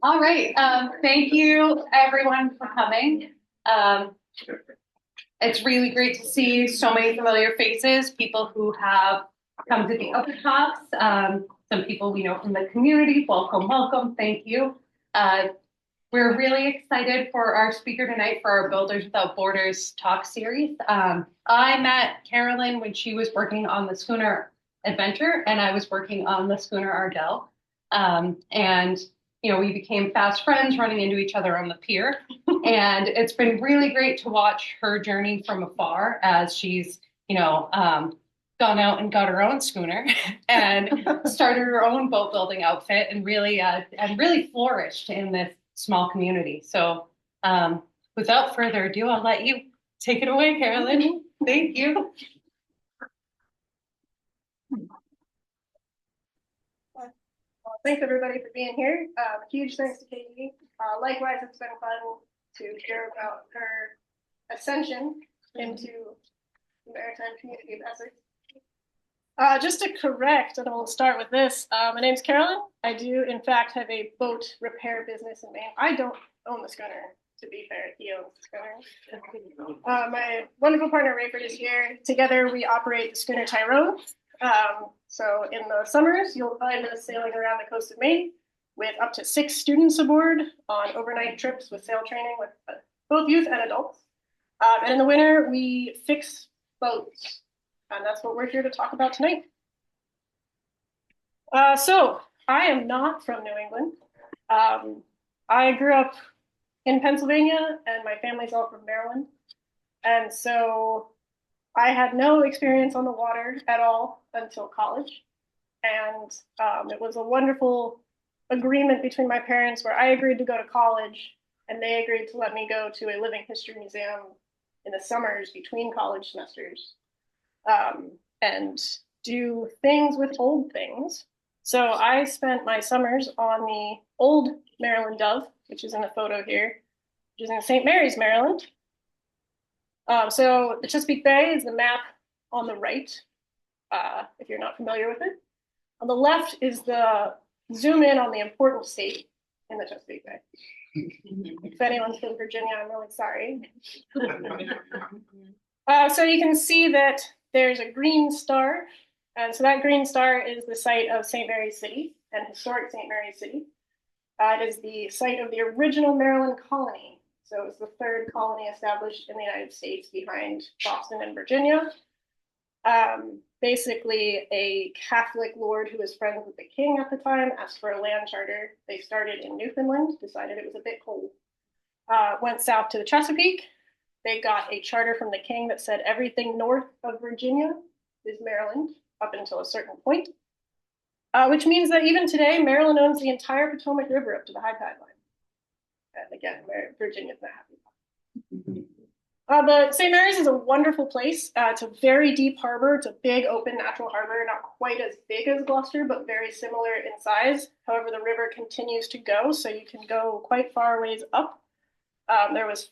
All right. Thank you everyone for coming. It's really great to see so many familiar faces, people who have come to the open talks, some people we know from the community. Welcome, welcome. Thank you. Uh, we're really excited for our speaker tonight for our Builders Without Borders talk series. I met Carolyn when she was working on the Schooner Adventure, and I was working on the Schooner Ardell. And we became fast friends running into each other on the pier. And it's been really great to watch her journey from afar as she's, gone out and got her own schooner and started her own boat building outfit and really flourished in this small community. So without further ado, I'll let you take it away, Carolyn. Thank you. Thanks everybody for being here. Huge thanks to Katie. Likewise, it's been fun to hear about her ascension into the maritime community of Essex. Just to correct, and we'll start with this. My name's Carolyn. I do, in fact, have a boat repair business in Maine. I don't own the schooner, to be fair. He owns the schooner. My wonderful partner, Rayford, is here. Together, we operate the schooner Tyrone. So in the summers, you'll find us sailing around the coast of Maine with up to 6 students aboard on overnight trips with sail training with both youth and adults. And in the winter, we fix boats. And that's what we're here to talk about tonight. So I am not from New England. I grew up in Pennsylvania and my family's all from Maryland. And so I had no experience on the water at all until college. And it was a wonderful agreement between my parents where I agreed to go to college and they agreed to let me go to a living history museum in the summers between college semesters and do things with old things. So I spent my summers on the old Maryland Dove, which is in the photo here, which is in St. Mary's, Maryland. So the Chesapeake Bay is the map on the right, if you're not familiar with it. On the left is the zoom in on the important state in the Chesapeake Bay. If anyone's from Virginia, I'm really sorry. So you can see that there's a green star. And so that green star is the site of St. Mary's City and historic St. Mary's City. It is the site of the original Maryland colony. So it was the 3rd colony established in the United States behind Boston and Virginia. Basically, a Catholic lord who was friends with the king at the time asked for a land charter. They started in Newfoundland, decided it was a bit cold, went south to the Chesapeake. They got a charter from the king that said everything north of Virginia is Maryland up until a certain point, which means that even today, Maryland owns the entire Potomac River up to the high tide line. And again, Virginia's not happy. But St. Mary's is a wonderful place. It's a very deep harbor. It's a big open natural harbor, not quite as big as Gloucester, but very similar in size. However, the river continues to go, so you can go quite far ways up. There was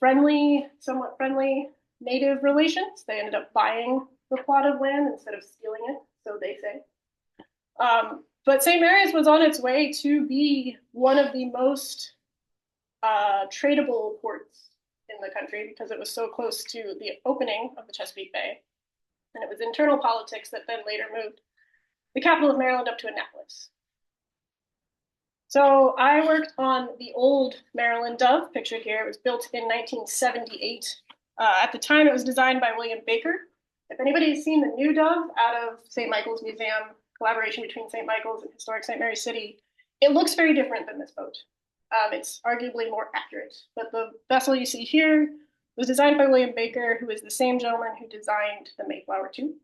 somewhat friendly native relations. They ended up buying the plot of land instead of stealing it, so they say. But St. Mary's was on its way to be one of the most tradable ports in the country because it was so close to the opening of the Chesapeake Bay. And it was internal politics that then later moved the capital of Maryland up to Annapolis. So I worked on the old Maryland Dove, pictured here. It was built in 1978. At the time, it was designed by William Baker. If anybody's seen the new Dove out of St. Michael's Museum, collaboration between St. Michael's and historic St. Mary's City, it looks very different than this boat. It's arguably more accurate, but the vessel you see here was designed by William Baker, who is the same gentleman who designed the Mayflower too.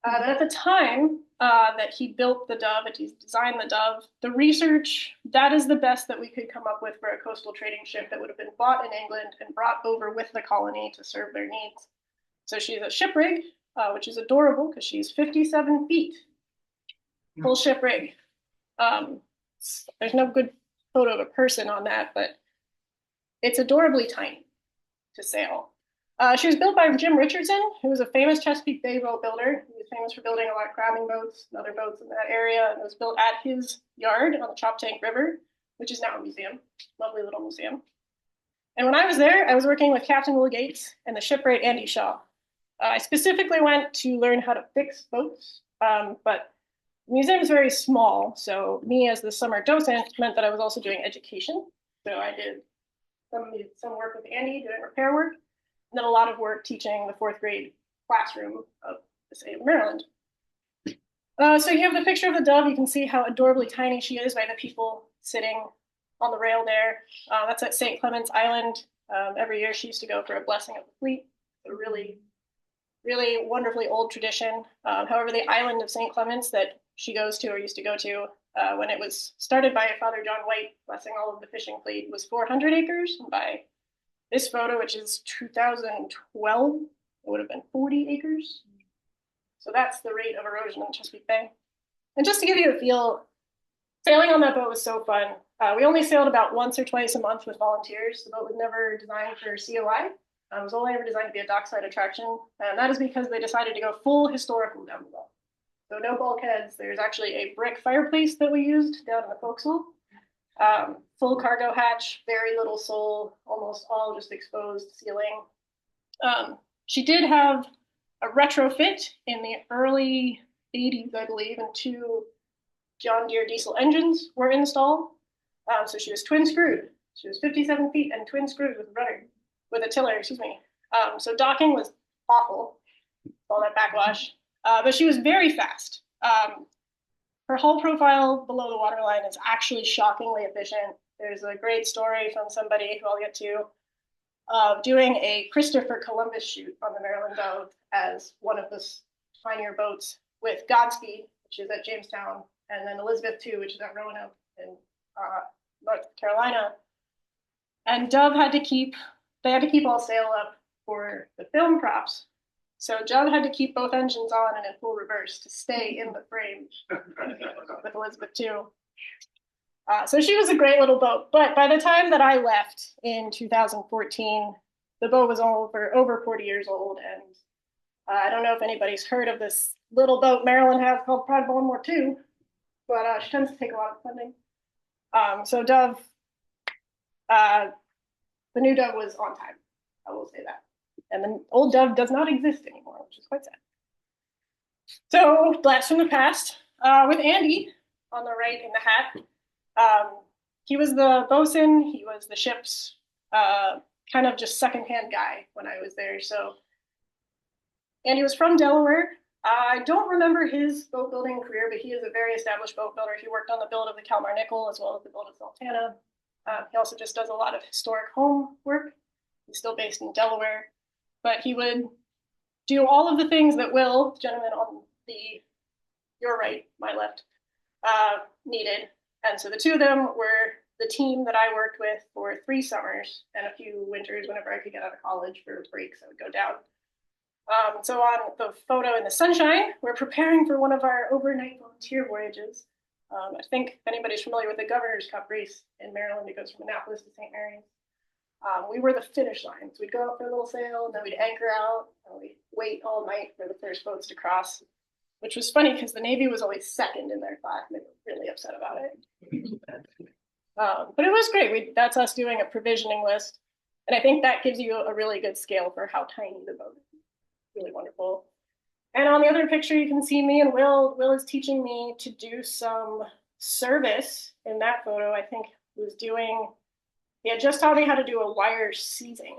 At the time that he built the Dove, and he designed the Dove, the research, that is the best that we could come up with for a coastal trading ship that would have been bought in England and brought over with the colony to serve their needs. So she's a ship rig, which is adorable because she's 57 feet, full ship rig. There's no good photo of a person on that, but it's adorably tiny to sail. She was built by Jim Richardson, who was a famous Chesapeake Bay boat builder. He was famous for building a lot of crabbing boats and other boats in that area, and it was built at his yard on the Choptank River, which is now a museum, lovely little museum. And when I was there, I was working with Captain Will Gates and the shipwright Andy Shaw. I specifically went to learn how to fix boats, but the museum is very small, so me as the summer docent meant that I was also doing education. So I did some work with Andy doing repair work, and then a lot of work teaching the 4th grade classroom of the state of Maryland. So you have the picture of the dove. You can see how adorably tiny she is by the people sitting on the rail there. That's at St. Clement's Island. Every year she used to go for a blessing of the fleet. A really, really wonderfully old tradition. However, the island of St. Clement's that she goes to or used to go to when it was started by Father John White, blessing all of the fishing fleet, was 400 acres. And by this photo, which is 2012, it would have been 40 acres. So that's the rate of erosion in Chesapeake Bay. And just to give you a feel, sailing on that boat was so fun. We only sailed about once or twice a month with volunteers. The boat was never designed for COI. It was only ever designed to be a dockside attraction. And that is because they decided to go full historical down the boat. So no bulkheads. There's actually a brick fireplace that we used down in the forecastle. Full cargo hatch, very little soul, almost all just exposed ceiling. She did have a retrofit in the early 80s, I believe, and 2 John Deere diesel engines were installed. So she was twin screwed. She was 57 feet and twin screwed with a tiller, excuse me. So docking was awful, all that backwash, but she was very fast. Her hull profile below the waterline is actually shockingly efficient. There's a great story from somebody who I'll get to of doing a Christopher Columbus shoot on the Maryland Dove as one of the pioneer boats with Godspeed, which is at Jamestown, and then Elizabeth II, which is at Roanoke in North Carolina. And Dove had to keep all sail up for the film props. So Dove had to keep both engines on and in full reverse to stay in the frame with Elizabeth II. So she was a great little boat, but by the time that I left in 2014, the boat was over 40 years old, and I don't know if anybody's heard of this little boat Maryland has called Pride of World War II, but she tends to take a lot of funding. So Dove, the new Dove was on time, I will say that. And the old Dove does not exist anymore, which is quite sad. So blast from the past, with Andy on the right in the hat. He was the bosun, he was the ship's kind of just secondhand guy when I was there. So Andy was from Delaware. I don't remember his boat building career, but he is a very established boat builder. He worked on the build of the Kalmar Nickel as well as the build of Sultana. He also just does a lot of historic home work. He's still based in Delaware, but he would do all of the things that Will, the gentleman on your right, my left, needed. And so the two of them were the team that I worked with for 3 summers and a few winters whenever I could get out of college for breaks. I would go down. So on the photo in the sunshine, we're preparing for one of our overnight volunteer voyages. I think if anybody's familiar with the Governor's Cup race in Maryland, it goes from Annapolis to St. Mary's. We were the finish line. So we'd go up for a little sail, and then we'd anchor out, and we'd wait all night for the first boats to cross, which was funny because the Navy was always second in their class, and they were really upset about it. But it was great. That's us doing a provisioning list. And I think that gives you a really good scale for how tiny the boat is. Really wonderful. And on the other picture, you can see me and Will. Will is teaching me to do some service in that photo. I think he had just taught me how to do a wire seizing,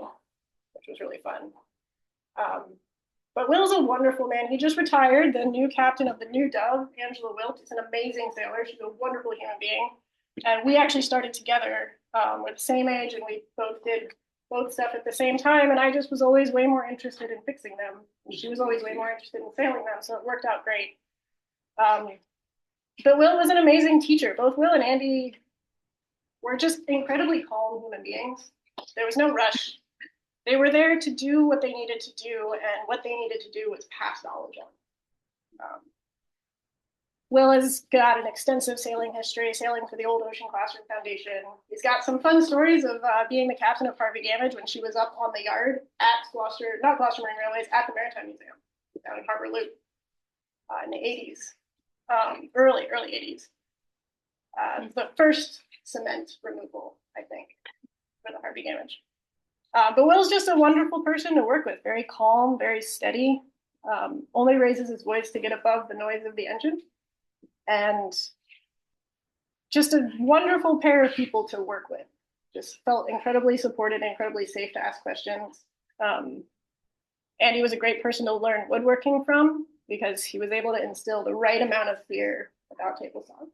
which was really fun. But Will's a wonderful man. He just retired, the new captain of the new Dove, Angela Wilt, is an amazing sailor. She's a wonderful human being. And we actually started together. We're the same age, and we both did boat stuff at the same time. And I just was always way more interested in fixing them. And she was always way more interested in sailing them. So it worked out great. But Will was an amazing teacher. Both Will and Andy were just incredibly calm human beings. There was no rush. They were there to do what they needed to do, and what they needed to do was pass knowledge on. Will has got an extensive sailing history, sailing for the Old Ocean Classroom Foundation. He's got some fun stories of being the captain of Harvey Gamage when she was up on the yard at not Gloucester Marine Railways, at the Maritime Museum down in Harbor Loop in the 80s, early 80s. The first cement removal, I think, for the Harvey damage. But Will's just a wonderful person to work with, very calm, very steady, only raises his voice to get above the noise of the engine. And just a wonderful pair of people to work with. Just felt incredibly supported, incredibly safe to ask questions. And he was a great person to learn woodworking from because he was able to instill the right amount of fear without table saw.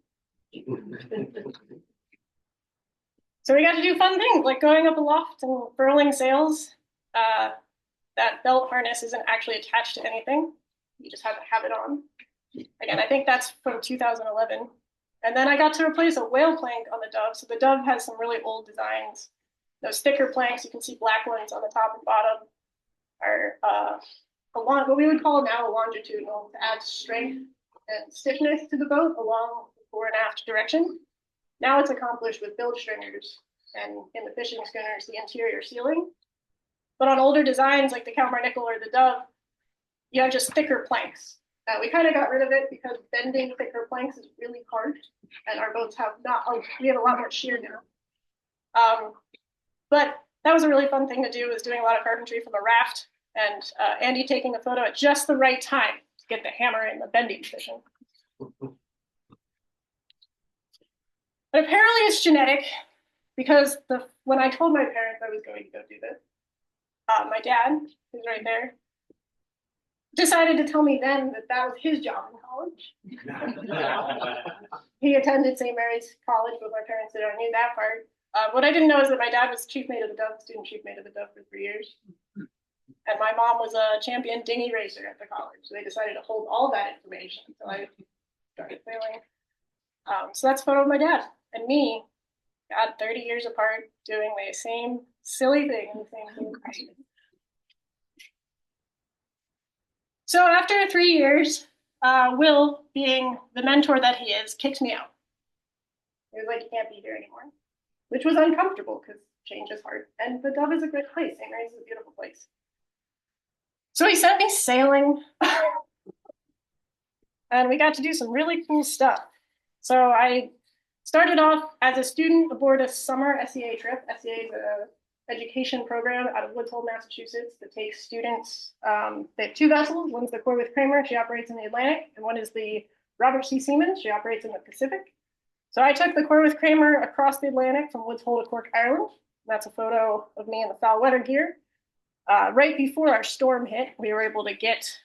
So we got to do fun things like going up a loft and furling sails. That belt harness isn't actually attached to anything. You just have to have it on. Again, I think that's from 2011. And then I got to replace a whale plank on the Dove. So the Dove has some really old designs. Those thicker planks, you can see black ones on the top and bottom, are what we would call now a longitudinal to add strength and stiffness to the boat along the fore and aft direction. Now it's accomplished with bilge stringers and in the fishing schooners, the interior sealing. But on older designs like the Kalmar Nickel or the Dove, you have just thicker planks. We kind of got rid of it because bending thicker planks is really hard, and our boats have we have a lot more shear now. But that was a really fun thing to do, was doing a lot of carpentry from a raft, and Andy taking a photo at just the right time to get the hammer in the bending position. But apparently it's genetic, because when I told my parents I was going to go do this, my dad, who's right there, decided to tell me then that that was his job in college. He attended St. Mary's College, but my parents didn't knew that part. What I didn't know is that my dad was chief mate of the Dove, student chief mate of the Dove for 3 years. And my mom was a champion dinghy racer at the college. So they decided to hold all that information until I started sailing. So that's a photo of my dad and me, God, 30 years apart, doing the same silly thing in the same thing. So after 3 years, Will, being the mentor that he is, kicked me out. He was like, you can't be here anymore, which was uncomfortable because change is hard. And the Dove is a great place. St. Mary's is a beautiful place. So he sent me sailing, and we got to do some really cool stuff. So I started off as a student aboard a summer SEA trip. SEA is an education program out of Woods Hole, Massachusetts, that takes students. They have 2 vessels. One's the Corwith Kramer, she operates in the Atlantic, and one is the Robert C. Seaman, she operates in the Pacific. So I took the Corwith Kramer across the Atlantic from Woods Hole to Cork, Ireland. That's a photo of me in the foul weather gear. Right before our storm hit, we were able to get,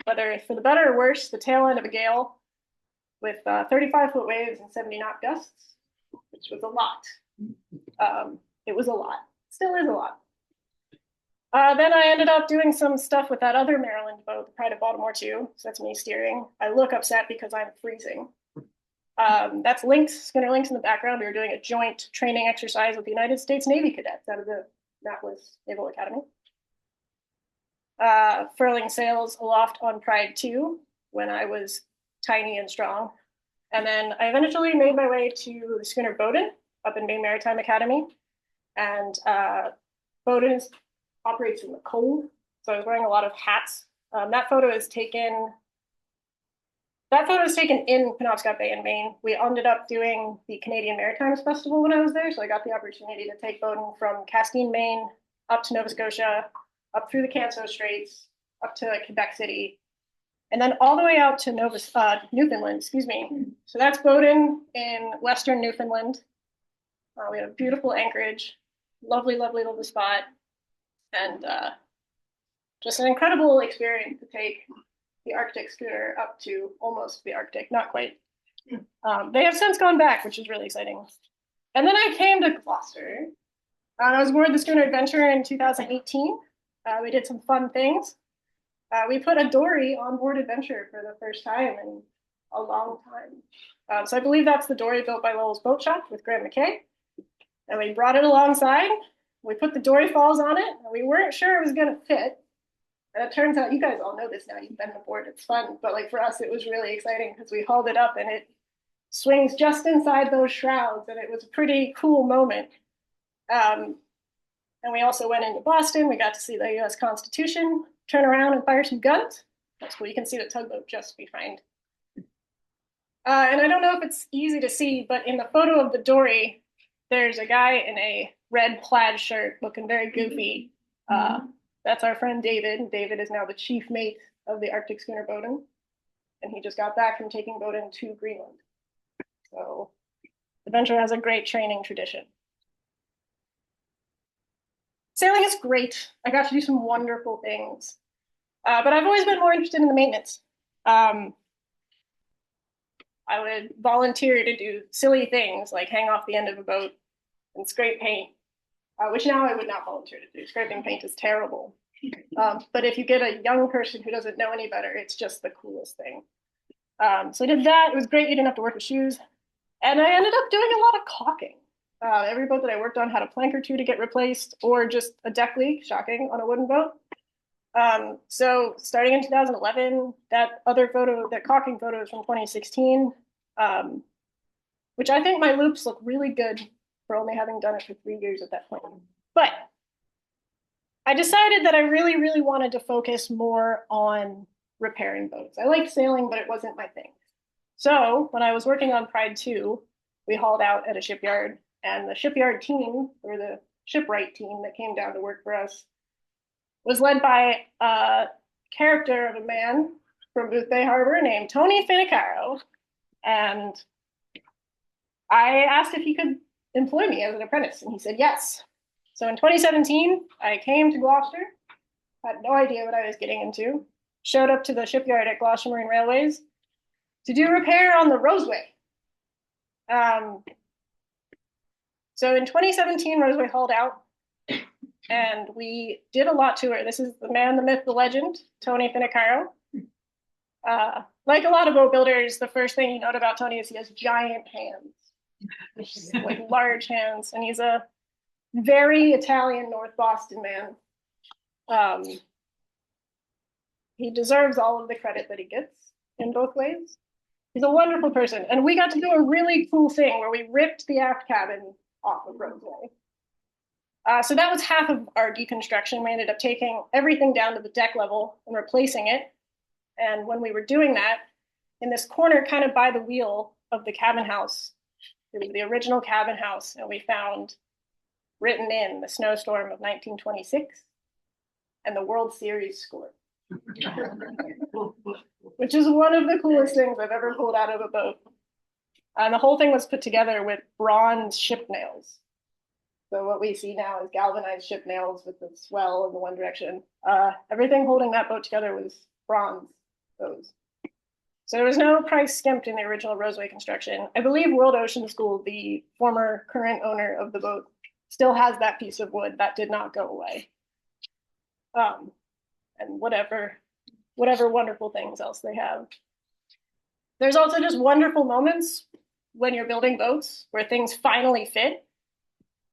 whether for the better or worse, the tail end of a gale with 35-foot waves and 70-knot gusts, which was a lot. It was a lot. Still is a lot. Then I ended up doing some stuff with that other Maryland boat, the Pride of Baltimore 2. So that's me steering. I look upset because I'm freezing. That's Schooner Lynx in the background. We were doing a joint training exercise with the United States Navy cadets out of the Annapolis Naval Academy. Furling sails aloft on Pride 2 when I was tiny and strong. And then I eventually made my way to the schooner Bowdoin up in Maine Maritime Academy. And Bowdoin operates in the cold, so I was wearing a lot of hats. That photo is taken in Penobscot Bay in Maine. We ended up doing the Canadian Maritime Festival when I was there, so I got the opportunity to take Bowdoin from Castine, Maine, up to Nova Scotia, up through the Canso Straits, up to Quebec City, and then all the way out to Newfoundland, excuse me. So that's Bowdoin in Western Newfoundland. We had a beautiful anchorage, lovely, lovely little spot, and just an incredible experience to take the Arctic schooner up to almost the Arctic, not quite. They have since gone back, which is really exciting. And then I came to Gloucester. I was aboard the Schooner Adventure in 2018. We did some fun things. We put a dory on board Adventure for the first time in a long time. So I believe that's the dory built by Lowell's Boat Shop with Grant McKay. And we brought it alongside. We put the dory falls on it, and we weren't sure it was going to fit. And it turns out, you guys all know this now, you've been aboard, it's fun. But like for us, it was really exciting because we hauled it up and it swings just inside those shrouds, and it was a pretty cool moment. And we also went into Boston. We got to see the US Constitution, turn around and fire some guns. That's cool. You can see the tugboat just behind. And I don't know if it's easy to see, but in the photo of the dory, there's a guy in a red plaid shirt looking very goofy. That's our friend David. David is now the chief mate of the Arctic schooner Boating, and he just got back from taking boating to Greenland. So the venture has a great training tradition. Sailing is great. I got to do some wonderful things, but I've always been more interested in the maintenance. I would volunteer to do silly things like hang off the end of a boat and scrape paint, which now I would not volunteer to do. Scraping paint is terrible. But if you get a young person who doesn't know any better, it's just the coolest thing. So I did that. It was great. You didn't have to work with shoes. And I ended up doing a lot of caulking. Every boat that I worked on had a plank or two to get replaced, or just a deck leak, shocking, on a wooden boat. So starting in 2011, that caulking photo is from 2016, which I think my loops look really good for only having done it for 3 years at that point. But I decided that I really, really wanted to focus more on repairing boats. I liked sailing, but it wasn't my thing. So when I was working on Pride 2, we hauled out at a shipyard, and the shipyard team, or the shipwright team that came down to work for us, was led by a character of a man from Booth Bay Harbor named Tony Finicaro. And I asked if he could employ me as an apprentice, and he said yes. So in 2017, I came to Gloucester, had no idea what I was getting into, showed up to the shipyard at Gloucester Marine Railways to do repair on the Roseway. So in 2017, Roseway hauled out, and we did a lot to her. This is the man, the myth, the legend, Tony Finicaro. Like a lot of boat builders, the first thing you note about Tony is he has giant hands, like large hands, and he's a very Italian North Boston man. He deserves all of the credit that he gets in both ways. He's a wonderful person, and we got to do a really cool thing where we ripped the aft cabin off of Roseway. So that was half of our deconstruction. We ended up taking everything down to the deck level and replacing it. And when we were doing that, in this corner, kind of by the wheel of the cabin house, it was the original cabin house, and we found written in the snowstorm of 1926 and the World Series score, which is one of the coolest things I've ever pulled out of a boat. And the whole thing was put together with bronze ship nails. So what we see now is galvanized ship nails with the swell in the one direction. Everything holding that boat together was bronze. So there was no price skimped in the original Roseway construction. I believe World Ocean School, the former current owner of the boat, still has that piece of wood. That did not go away. And whatever wonderful things else they have. There's also just wonderful moments when you're building boats where things finally fit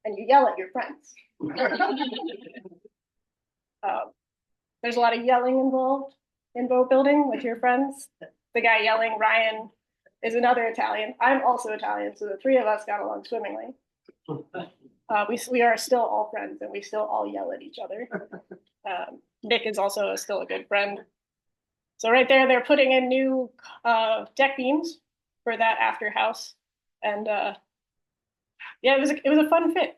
and you yell at your friends. There's a lot of yelling involved in boat building with your friends. The guy yelling, Ryan, is another Italian. I'm also Italian, so the three of us got along swimmingly. We are still all friends, and we still all yell at each other. Nick is also still a good friend. So right there, they're putting in new deck beams for that after house, and yeah, it was a fun fit.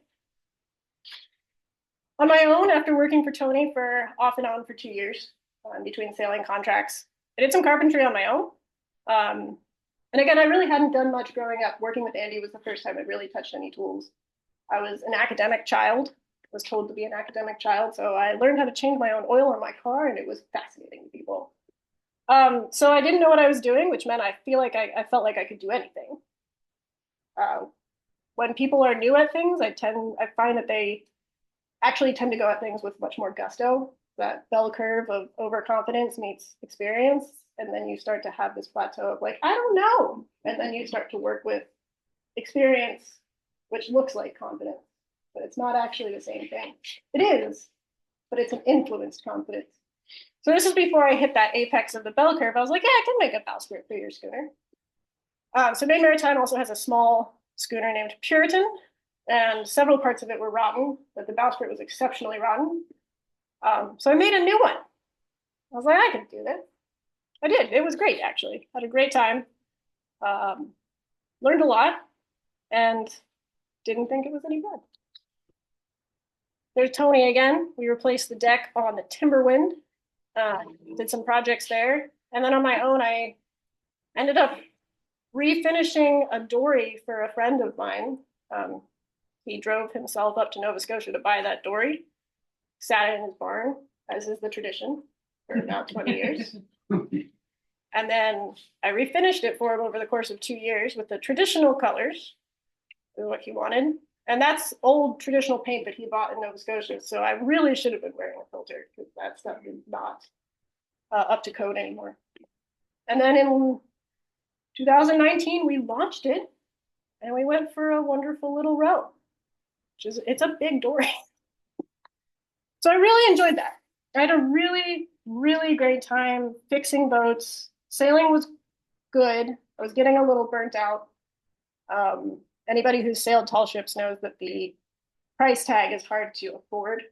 On my own, after working for Tony for off and on for 2 years between sailing contracts, I did some carpentry on my own. And again, I really hadn't done much growing up. Working with Andy was the first time I really touched any tools. I was an academic child, was told to be an academic child, so I learned how to change my own oil in my car, and it was fascinating to people. So I didn't know what I was doing, which meant I felt like I could do anything. When people are new at things, I find that they actually tend to go at things with much more gusto. That bell curve of overconfidence meets experience, and then you start to have this plateau of like, I don't know, and then you start to work with experience, which looks like confidence, but it's not actually the same thing. It is, but it's an influenced confidence. So this is before I hit that apex of the bell curve. I was like, yeah, I can make a bowsprit for your schooner. So Maine Maritime also has a small schooner named Puritan, and several parts of it were rotten, but the bowsprit was exceptionally rotten. So I made a new one. I was like, I can do this. I did. It was great, actually. Had a great time. Learned a lot. And didn't think it was any good. There's Tony again. We replaced the deck on the Timberwind, did some projects there. And then on my own, I ended up refinishing a dory for a friend of mine. He drove himself up to Nova Scotia to buy that dory, sat in his barn, as is the tradition, for about 20 years. And then I refinished it for him over the course of 2 years with the traditional colors, what he wanted. And that's old traditional paint that he bought in Nova Scotia. So I really should have been wearing a filter because that stuff is not up to code anymore. And then in 2019, we launched it and we went for a wonderful little row, which is, it's a big dory. So I really enjoyed that. I had a really, really great time fixing boats. Sailing was good. I was getting a little burnt out. Anybody who's sailed tall ships knows that the price tag is hard to afford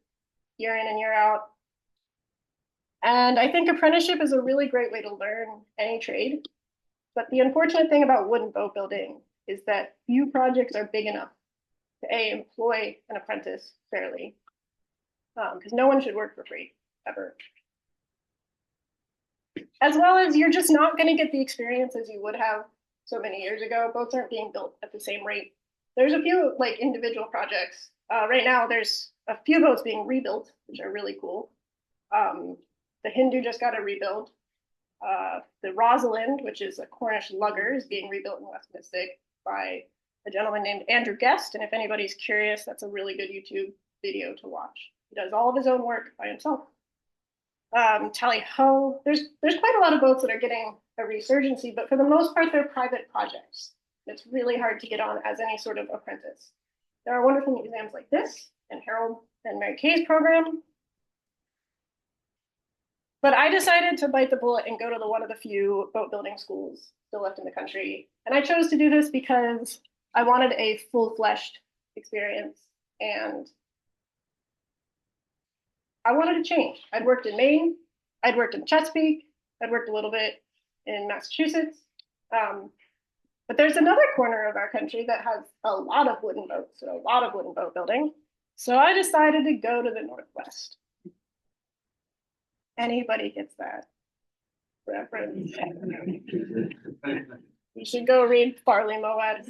year in and year out. And I think apprenticeship is a really great way to learn any trade. But the unfortunate thing about wooden boat building is that few projects are big enough to employ an apprentice fairly, because no one should work for free, ever. As well as you're just not going to get the experience as you would have so many years ago. Boats aren't being built at the same rate. There's a few like individual projects. Right now, there's a few boats being rebuilt, which are really cool. The Hindu just got a rebuild. The Rosalind, which is a Cornish lugger, is being rebuilt in West Mystic by a gentleman named Andrew Guest. And if anybody's curious, that's a really good YouTube video to watch. He does all of his own work by himself. Tally Ho, there's quite a lot of boats that are getting a resurgency, but for the most part, they're private projects. It's really hard to get on as any sort of apprentice. There are wonderful museums like this and Harold and Mary Kay's program. But I decided to bite the bullet and go to one of the few boat building schools still left in the country. And I chose to do this because I wanted a full-fleshed experience and I wanted to change. I'd worked in Maine, I'd worked in Chesapeake, I'd worked a little bit in Massachusetts. But there's another corner of our country that has a lot of wooden boats and a lot of wooden boat building. So I decided to go to the Northwest. Anybody gets that reference? You should go read Farley Moad.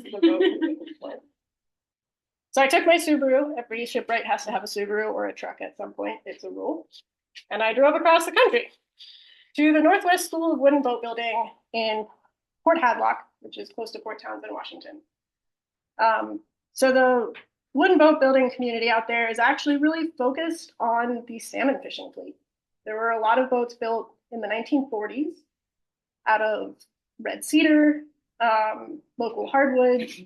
So I took my Subaru. Every shipwright has to have a Subaru or a truck at some point. It's a rule. And I drove across the country to the Northwest School of Wooden Boat Building in Port Hadlock, which is close to Port Townsend, Washington. So the wooden boat building community out there is actually really focused on the salmon fishing fleet. There were a lot of boats built in the 1940s out of red cedar, local hardwoods,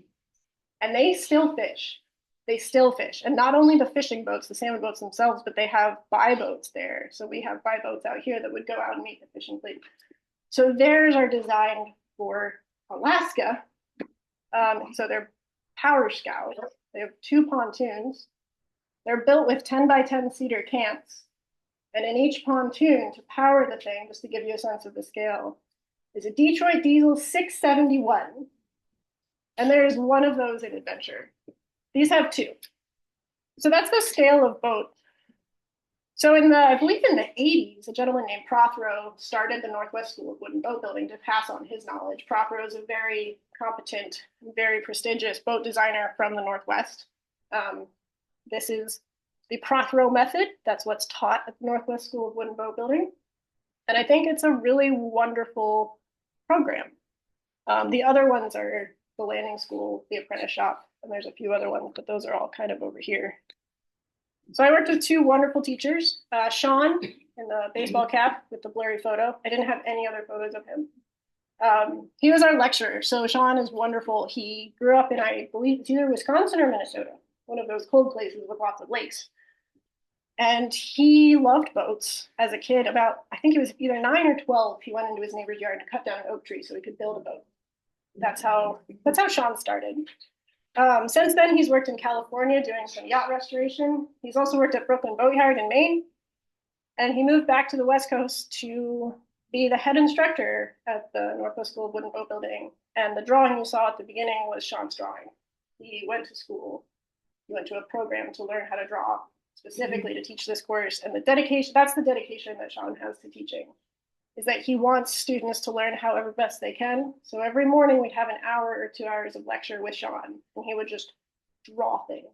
and they still fish. They still fish. And not only the fishing boats, the salmon boats themselves, but they have buy boats there. So we have buy boats out here that would go out and meet the fishing fleet. So theirs are designed for Alaska. So they're power scows. They have 2 pontoons. They're built with 10 by 10 cedar cants. And in each pontoon, to power the thing, just to give you a sense of the scale, is a Detroit diesel 671. And there is one of those in Adventure. These have 2. So that's the scale of boat. So I believe in the 80s, a gentleman named Prothero started the Northwest School of Wooden Boat Building to pass on his knowledge. Prothero is a very competent, very prestigious boat designer from the Northwest. This is the Prothero method. That's what's taught at the Northwest School of Wooden Boat Building. And I think it's a really wonderful program. The other ones are the Landing School, the Apprentice Shop, and there's a few other ones, but those are all kind of over here. So I worked with 2 wonderful teachers, Sean in the baseball cap with the blurry photo. I didn't have any other photos of him. He was our lecturer. So Sean is wonderful. He grew up in, I believe it's either Wisconsin or Minnesota, one of those cold places with lots of lakes. And he loved boats as a kid. I think he was either 9 or 12. He went into his neighbor's yard and cut down an oak tree so he could build a boat. That's how Sean started. Since then, he's worked in California doing some yacht restoration. He's also worked at Brooklyn Boatyard in Maine. And he moved back to the West Coast to be the head instructor at the Northwest School of Wooden Boat Building. And the drawing you saw at the beginning was Sean's drawing. he went to school. He went to a program to learn how to draw specifically to teach this course. And the dedication, that's the dedication that Sean has to teaching, is that he wants students to learn however best they can. So every morning we'd have an hour or 2 hours of lecture with Sean, and he would just draw things.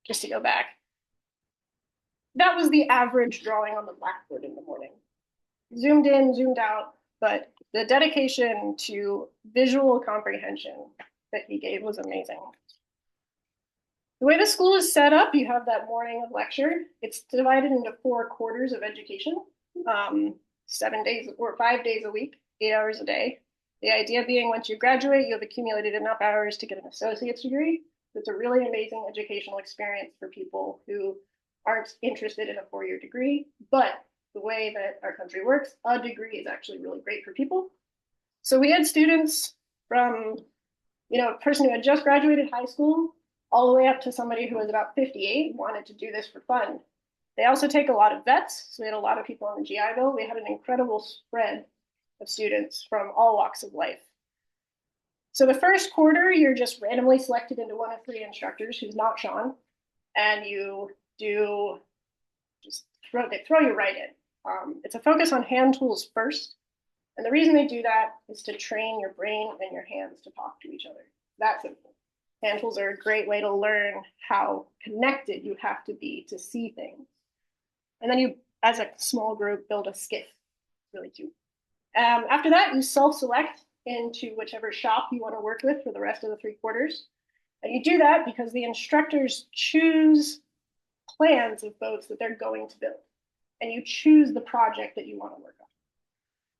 Just to go back. That was the average drawing on the blackboard in the morning. Zoomed in, zoomed out, but the dedication to visual comprehension that he gave was amazing. The way the school is set up, you have that morning of lecture. It's divided into 4 quarters of education, 7 days or 5 days a week, 8 hours a day. The idea being once you graduate, you have accumulated enough hours to get an associate's degree. It's a really amazing educational experience for people who aren't interested in a 4-year degree, but the way that our country works, a degree is actually really great for people. So we had students from, a person who had just graduated high school all the way up to somebody who was about 58 and wanted to do this for fun. They also take a lot of vets. So we had a lot of people on the GI Bill. We had an incredible spread of students from all walks of life. So the first quarter, you're just randomly selected into one of 3 instructors who's not Sean, and you do they throw you right in. It's a focus on hand tools first. And the reason they do that is to train your brain and your hands to talk to each other. That's simple. Hand tools are a great way to learn how connected you have to be to see things. And then you, as a small group, build a skiff. Really cute. After that, you self-select into whichever shop you want to work with for the rest of the 3 quarters. And you do that because the instructors choose plans of boats that they're going to build. And you choose the project that you want to work on.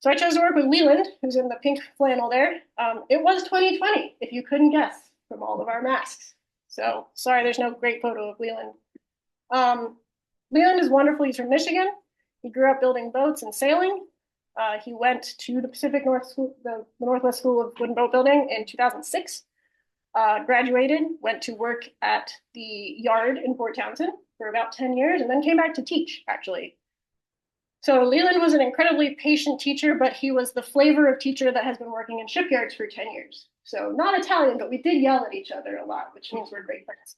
So I chose to work with Leland, who's in the pink flannel there. It was 2020, if you couldn't guess from all of our masks. So sorry, there's no great photo of Leland. Leland is wonderful. He's from Michigan. He grew up building boats and sailing. He went to the Pacific Northwest School of Wood and Boat Building in 2006. Graduated, went to work at the yard in Port Townsend for about 10 years, and then came back to teach, actually. So Leland was an incredibly patient teacher, but he was the flavor of teacher that has been working in shipyards for 10 years. So not Italian, but we did yell at each other a lot, which means we're great friends.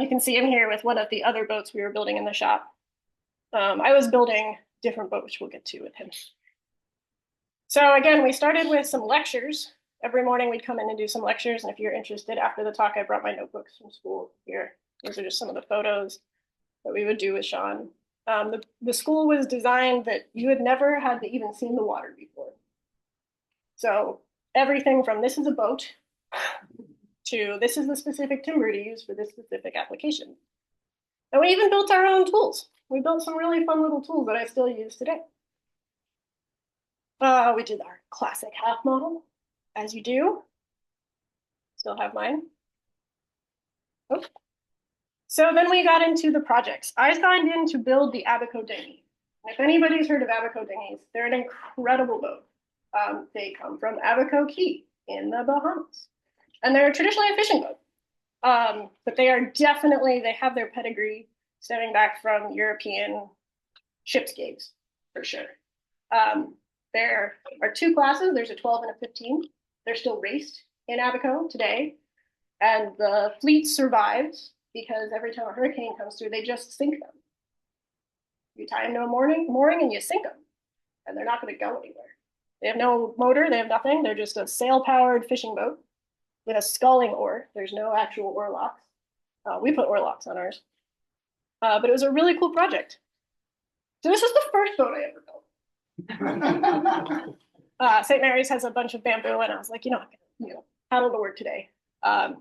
You can see him here with one of the other boats we were building in the shop. I was building different boat, which we'll get to with him. So again, we started with some lectures. Every morning we'd come in and do some lectures. And if you're interested, after the talk, I brought my notebooks from school here. These are just some of the photos that we would do with Sean. The school was designed that you had never had to even seen the water before. So everything from this is a boat to this is the specific timber to use for this specific application. And we even built our own tools. We built some really fun little tools that I still use today. We did our classic half model, as you do. Still have mine. Oh. So then we got into the projects. I signed in to build the Abaco dinghy. If anybody's heard of Abaco dinghies, they're an incredible boat. They come from Abaco Key in the Bahamas. And they're traditionally a fishing boat. But they are definitely, they have their pedigree stemming back from European ship's gates, for sure. There are 2 classes. There's a 12 and a 15. They're still raced in Abaco today. And the fleet survives because every time a hurricane comes through, they just sink them. You tie them to a mooring and you sink them. And they're not going to go anywhere. They have no motor. They have nothing. They're just a sail-powered fishing boat with a sculling oar. There's no actual oar locks. We put oar locks on ours. But it was a really cool project. So this was the first boat I ever built. St. Mary's has a bunch of bamboo, and I was like, I'm gonna paddle to work today.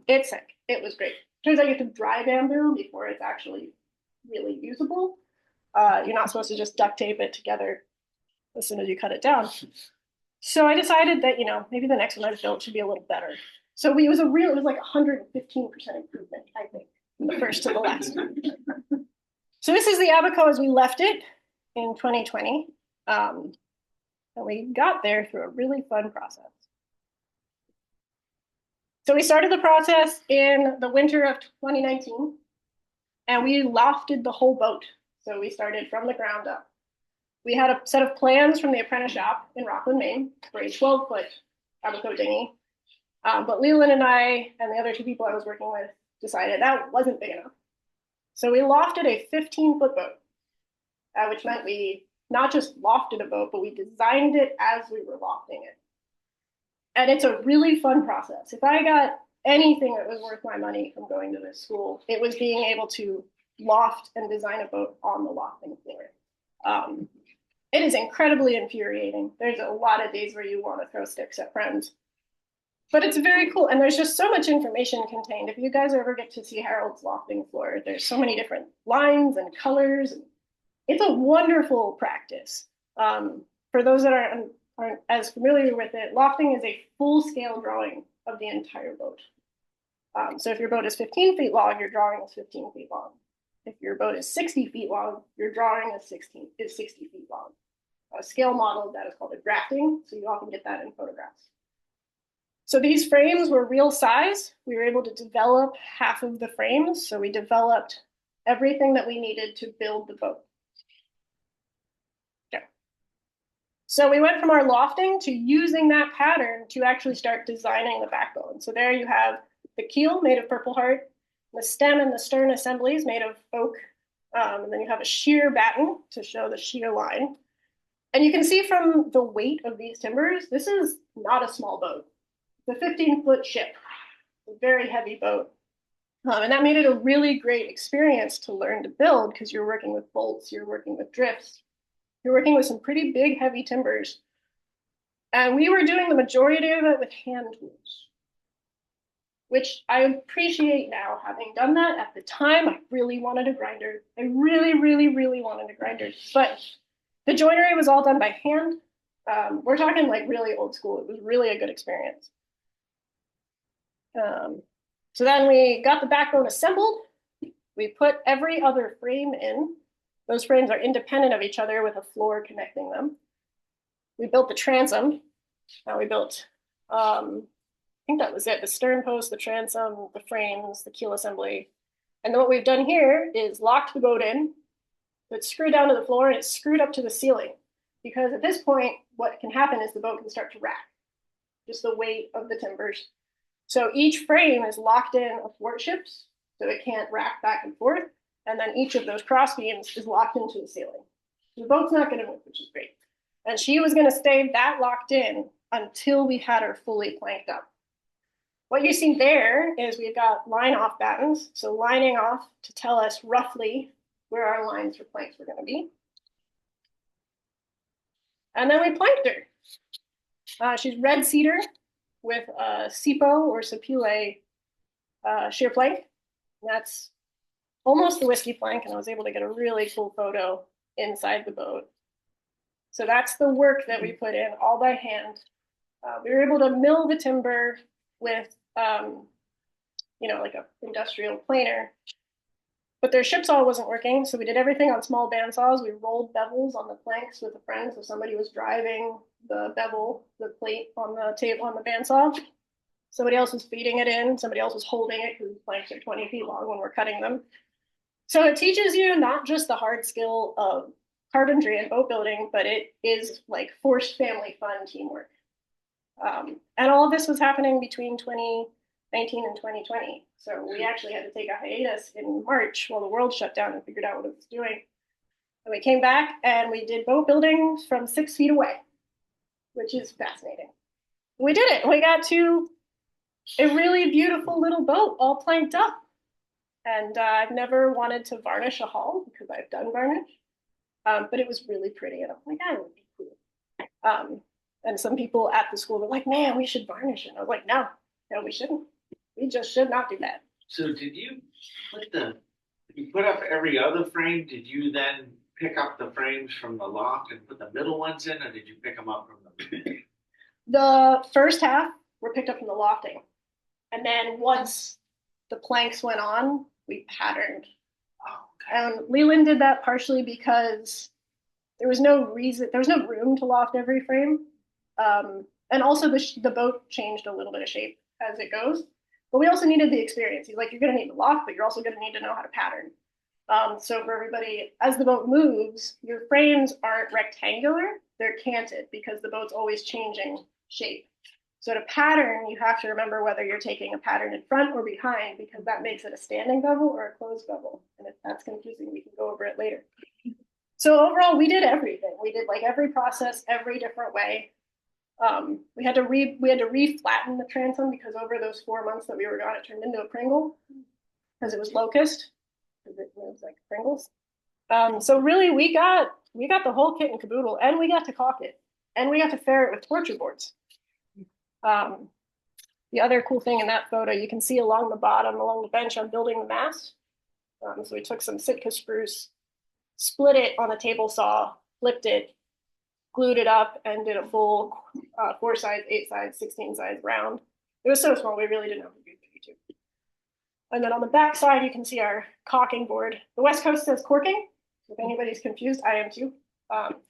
It's sick. It was great. Turns out you have to dry bamboo before it's actually really usable. You're not supposed to just duct tape it together as soon as you cut it down. So I decided that, maybe the next one I built should be a little better. So it was like 115% improvement, I think, from the first to the last. So this is the Abaco as we left it in 2020. And we got there through a really fun process. So we started the process in the winter of 2019, and we lofted the whole boat. So we started from the ground up. We had a set of plans from the apprentice shop in Rockland, Maine for a 12-foot Abaco dinghy. But Leland and I and the other two people I was working with decided that wasn't big enough. So we lofted a 15-foot boat, which meant we not just lofted a boat, but we designed it as we were lofting it. And it's a really fun process. If I got anything that was worth my money from going to this school, it was being able to loft and design a boat on the lofting floor. It is incredibly infuriating. There's a lot of days where you want to throw sticks at friends. But it's very cool. And there's just so much information contained. If you guys ever get to see Harold's lofting floor, there's so many different lines and colors. It's a wonderful practice. For those that aren't as familiar with it, lofting is a full-scale drawing of the entire boat. So if your boat is 15 feet long, your drawing is 15 feet long. If your boat is 60 feet long, your drawing is 60 feet long. A scale model of that is called a drafting, so you often get that in photographs. So these frames were real size. We were able to develop half of the frames, so we developed everything that we needed to build the boat. Okay. So we went from our lofting to using that pattern to actually start designing the backbone. So there you have the keel made of Purple Heart, the stem and the stern assemblies made of oak, and then you have a shear batten to show the shear line. And you can see from the weight of these timbers, this is not a small boat. It's a 15-foot ship, a very heavy boat. And that made it a really great experience to learn to build because you're working with bolts, you're working with drifts, you're working with some pretty big, heavy timbers. And we were doing the majority of it with hand tools, which I appreciate now, having done that. At the time, I really wanted a grinder. I really, really, really wanted a grinder. But the joinery was all done by hand. We're talking like really old school. It was really a good experience. So then we got the backbone assembled. We put every other frame in. Those frames are independent of each other with a floor connecting them. We built the transom. We built, I think that was it, the stern post, the transom, the frames, the keel assembly. And then what we've done here is locked the boat in. It's screwed down to the floor and it's screwed up to the ceiling. Because at this point, what can happen is the boat can start to rack, just the weight of the timbers. So each frame is locked in athwartships, so it can't rack back and forth. And then each of those cross beams is locked into the ceiling. The boat's not going to move, which is great. And she was going to stay that locked in until we had her fully planked up. What you see there is we've got line off battens, so lining off to tell us roughly where our lines for planks were going to be. And then we planked her. She's red cedar with a SIPO or Sapule shear plank. And that's almost the whiskey plank, and I was able to get a really cool photo inside the boat. So that's the work that we put in all by hand. We were able to mill the timber with, like an industrial planer, but their ship saw wasn't working, so we did everything on small bandsaws. We rolled bevels on the planks with a friend, so somebody was driving the bevel, the plate on the table on the bandsaw. Somebody else was feeding it in, somebody else was holding it because the planks are 20 feet long when we're cutting them. So it teaches you not just the hard skill of carpentry and boat building, but it is like forced family fun teamwork. And all of this was happening between 2019 and 2020. So we actually had to take a hiatus in March while the world shut down and figured out what it was doing. And we came back and we did boat building from 6 feet away, which is fascinating. We did it. We got to a really beautiful little boat all planked up. And I've never wanted to varnish a hull because I've done varnish, but it was really pretty. And I'm like, that would be cool. And some people at the school were like, man, we should varnish it. And I was like, no, we shouldn't. We just should not do that. So did you put up every other frame? Did you then pick up the frames from the loft and put the middle ones in, or did you pick them up from the? The first half were picked up from the lofting. And then once the planks went on, we patterned. Oh, okay. And Leland did that partially because there was no room to loft every frame. And also the boat changed a little bit of shape as it goes. But we also needed the experience. He's like, you're going to need the loft, but you're also going to need to know how to pattern. So for everybody, as the boat moves, your frames aren't rectangular, they're canted because the boat's always changing shape. So to pattern, you have to remember whether you're taking a pattern in front or behind, because that makes it a standing bevel or a closed bevel. And if that's confusing, we can go over it later. So overall, we did everything. We did like every process, every different way. We had to re-flatten the transom because over those 4 months that we were gone, it turned into a Pringle because it was locust, because it was like Pringles. So really, we got the whole kit and caboodle, and we got to caulk it, and we got to fair it with torture boards. The other cool thing in that photo, you can see along the bottom, along the bench, I'm building the mast. So we took some Sitka spruce, split it on a table saw, flipped it, glued it up, and did a full 4 sides, 8 sides, 16 sides round. It was so small, we really didn't have to do 32. And then on the back side, you can see our caulking board. The West Coast says corking. If anybody's confused, I am too.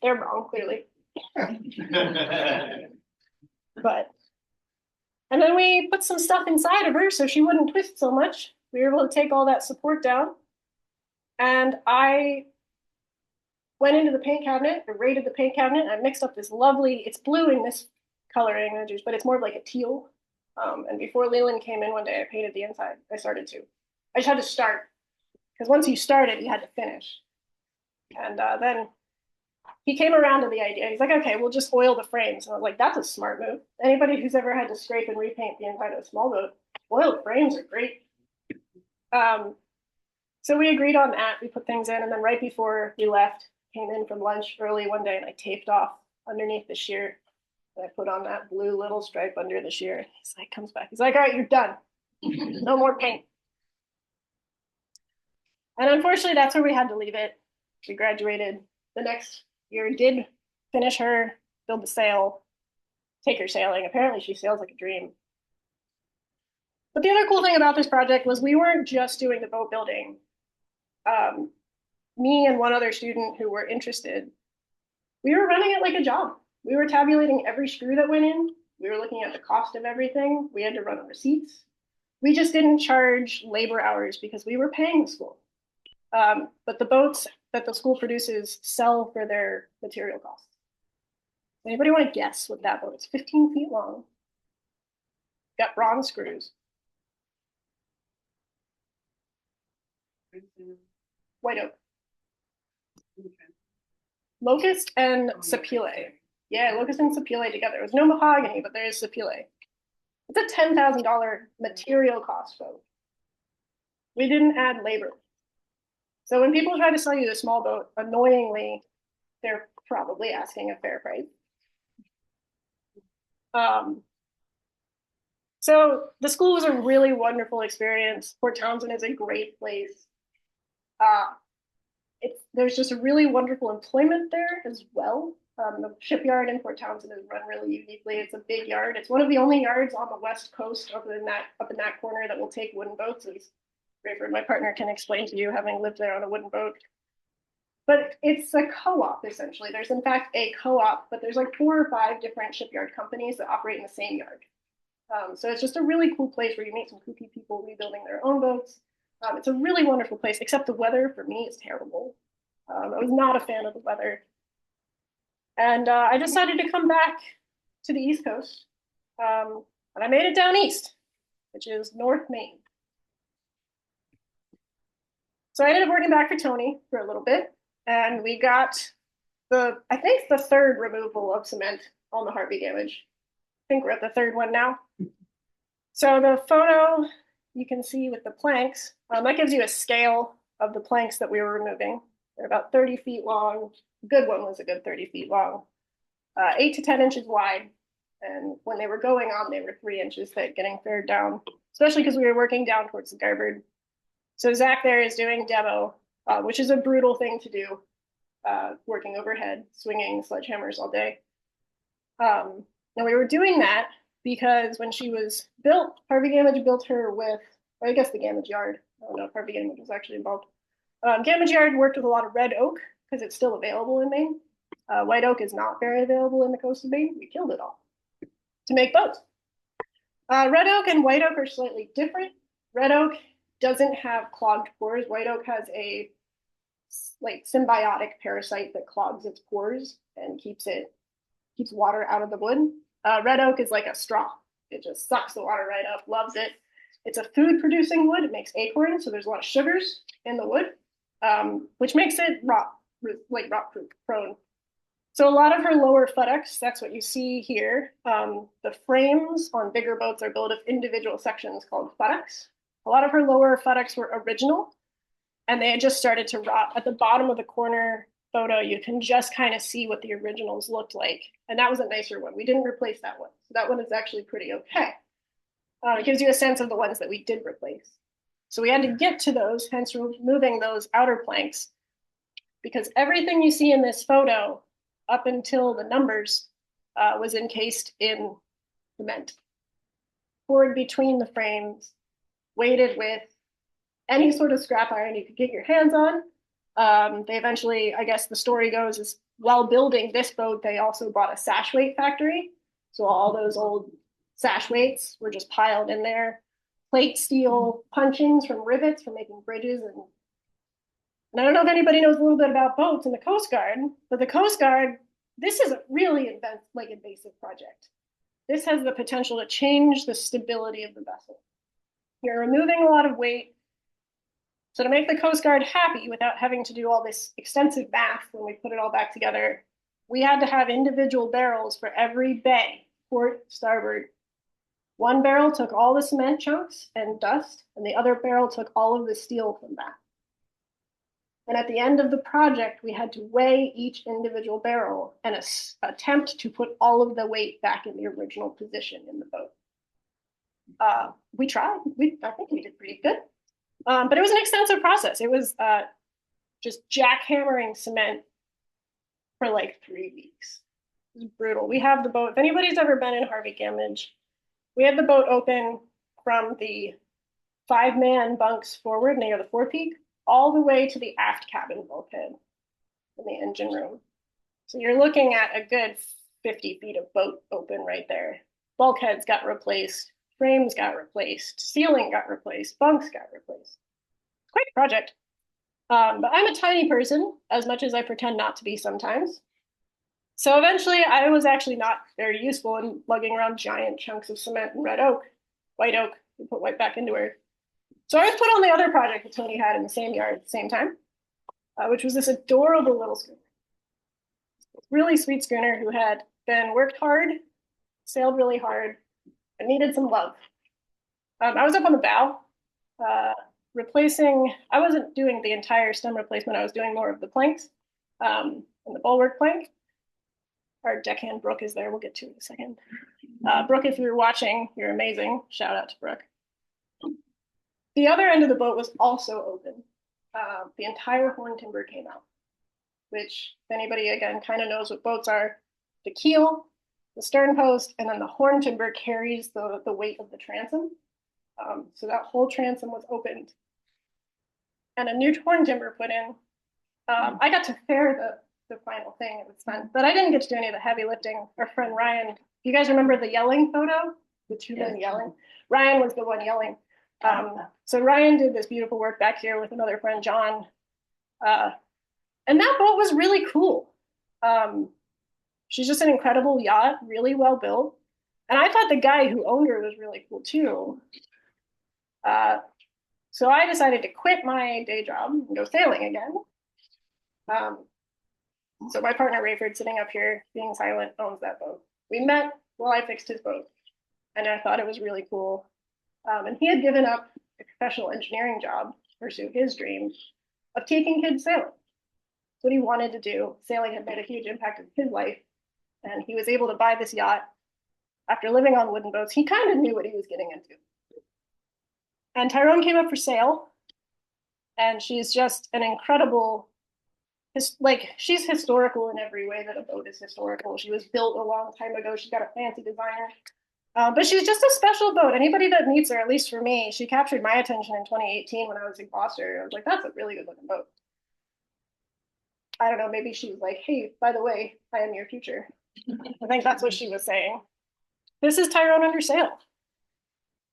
They're wrong, clearly. But, and then we put some stuff inside of her so she wouldn't twist so much. We were able to take all that support down. And I went into the paint cabinet, I raided the paint cabinet, and I mixed up this lovely, it's blue in this coloring, but it's more of like a teal. And before Leland came in one day, I painted the inside. I started to. I just had to start. Because once you started, you had to finish. And then he came around to the idea. He's like, okay, we'll just oil the frames. And I was like, that's a smart move. Anybody who's ever had to scrape and repaint the inside of a small boat, oiled frames are great. So we agreed on that. We put things in. And then right before we left, came in from lunch early one day, and I taped off underneath the shear. And I put on that blue little stripe under the shear. He's like, comes back. He's like, all right, you're done. No more paint. And unfortunately, that's where we had to leave it. We graduated the next year, did finish her, build the sail, take her sailing. Apparently she sails like a dream. But the other cool thing about this project was we weren't just doing the boat building. Me and one other student who were interested, we were running it like a job. We were tabulating every screw that went in. We were looking at the cost of everything. We had to run receipts. We just didn't charge labor hours because we were paying the school. But the boats that the school produces sell for their material costs. Anybody want to guess what that boat is? 15 feet long. Got bronze screws. White oak. Locust and sapele. Yeah, locust and sapele together. There's no mahogany, but there is sapele. It's a $10,000 material cost boat. We didn't add labor. So when people try to sell you a small boat, annoyingly, they're probably asking a fair price. So the school was a really wonderful experience. Port Townsend is a great place. There's just a really wonderful employment there as well. The shipyard in Port Townsend is run really uniquely. It's a big yard. It's one of the only yards on the West Coast up in that corner that will take wooden boats. As Rayford, my partner, can explain to you, having lived there on a wooden boat. But it's a co-op, essentially. There's in fact a co-op, but there's like 4 or 5 different shipyard companies that operate in the same yard. So it's just a really cool place where you meet some kooky people rebuilding their own boats. It's a really wonderful place, except the weather for me is terrible. I was not a fan of the weather. And I decided to come back to the East Coast. And I made it down east, which is North Maine. So I ended up working back for Tony for a little bit. And we got I think the 3rd removal of cement on the Harvey damage. I think we're at the 3rd one now. So the photo you can see with the planks, that gives you a scale of the planks that we were removing. They're about 30 feet long. The good one was a good 30 feet long, 8 to 10 inches wide. And when they were going on, they were 3 inches thick, getting fared down, especially because we were working down towards the garboard. So Zach there is doing demo, which is a brutal thing to do, working overhead, swinging sledgehammers all day. Now we were doing that because when she was built, Harvey Gamage built her with, or I guess the Gamage Yard. I don't know if Harvey Gamage was actually involved. Gamage Yard worked with a lot of red oak because it's still available in Maine. White oak is not very available in the coast of Maine. We killed it all to make boats. Red oak and white oak are slightly different. Red oak doesn't have clogged pores. White oak has a like symbiotic parasite that clogs its pores and keeps water out of the wood. Red oak is like a straw. It just sucks the water right up, loves it. It's a food producing wood. It makes acorns, so there's a lot of sugars in the wood, which makes it rot prone. So a lot of her lower futtocks, that's what you see here. The frames on bigger boats are built of individual sections called futtocks. A lot of her lower futtocks were original, and they had just started to rot. At the bottom of the corner photo, you can just kind of see what the originals looked like. And that was a nicer one. We didn't replace that one. So that one is actually pretty okay. It gives you a sense of the ones that we did replace. So we had to get to those, hence removing those outer planks, because everything you see in this photo up until the numbers was encased in cement, poured between the frames, weighted with any sort of scrap iron you could get your hands on. They eventually, I guess the story goes, is while building this boat, they also bought a sash weight factory. So all those old sash weights were just piled in there. Plate steel punchings from rivets for making bridges. And I don't know if anybody knows a little bit about boats in the Coast Guard, but the Coast Guard, this is a really invasive project. This has the potential to change the stability of the vessel. You're removing a lot of weight. So to make the Coast Guard happy without having to do all this extensive math when we put it all back together, we had to have individual barrels for every bay, port, starboard. One barrel took all the cement chunks and dust, and the other barrel took all of the steel from that. And at the end of the project, we had to weigh each individual barrel and attempt to put all of the weight back in the original position in the boat. We tried. I think we did pretty good. But it was an extensive process. It was just jackhammering cement for like 3 weeks. It was brutal. We have the boat. If anybody's ever been in Harvey Gamage, we had the boat open from the 5-man bunks forward near the forepeak all the way to the aft cabin bulkhead in the engine room. So you're looking at a good 50 feet of boat open right there. Bulkheads got replaced, frames got replaced, ceiling got replaced, bunks got replaced. Quite a project. But I'm a tiny person, as much as I pretend not to be sometimes. So eventually I was actually not very useful in lugging around giant chunks of cement and red oak, white oak, we put white back into her. So I was put on the other project that Tony had in the same yard at the same time, which was this adorable little schooner. Really sweet schooner who had been worked hard, sailed really hard, and needed some love. I was up on the bow, replacing, I wasn't doing the entire stem replacement, I was doing more of the planks and the bulwark plank. Our deckhand Brooke is there, we'll get to it in a second. Brooke, if you're watching, you're amazing. Shout out to Brooke. The other end of the boat was also open. The entire horn timber came out, which if anybody, again, kind of knows what boats are, the keel, the stern post, and then the horn timber carries the weight of the transom. So that whole transom was opened and a new horn timber put in. I got to fare the final thing. It was fun, but I didn't get to do any of the heavy lifting. Our friend Ryan, you guys remember the yelling photo? The two men yelling? Ryan was the one yelling. So Ryan did this beautiful work back here with another friend, John. And that boat was really cool. She's just an incredible yacht, really well built. And I thought the guy who owned her was really cool too. So I decided to quit my day job and go sailing again. So my partner Rayford, sitting up here being silent, owns that boat. We met while I fixed his boat, and I thought it was really cool. And he had given up a professional engineering job to pursue his dream of taking kids sailing. That's what he wanted to do. Sailing had made a huge impact in his life, and he was able to buy this yacht. After living on wooden boats, he kind of knew what he was getting into. And Tyrone came up for sale, and she's just an incredible, she's historical in every way that a boat is historical. She was built a long time ago. She's got a fancy designer. But she's just a special boat. Anybody that meets her, at least for me, she captured my attention in 2018 when I was in Gloucester. I was like, that's a really good looking boat. I don't know, maybe she was like, hey, by the way, I am your future. I think that's what she was saying. This is Tyrone under sail.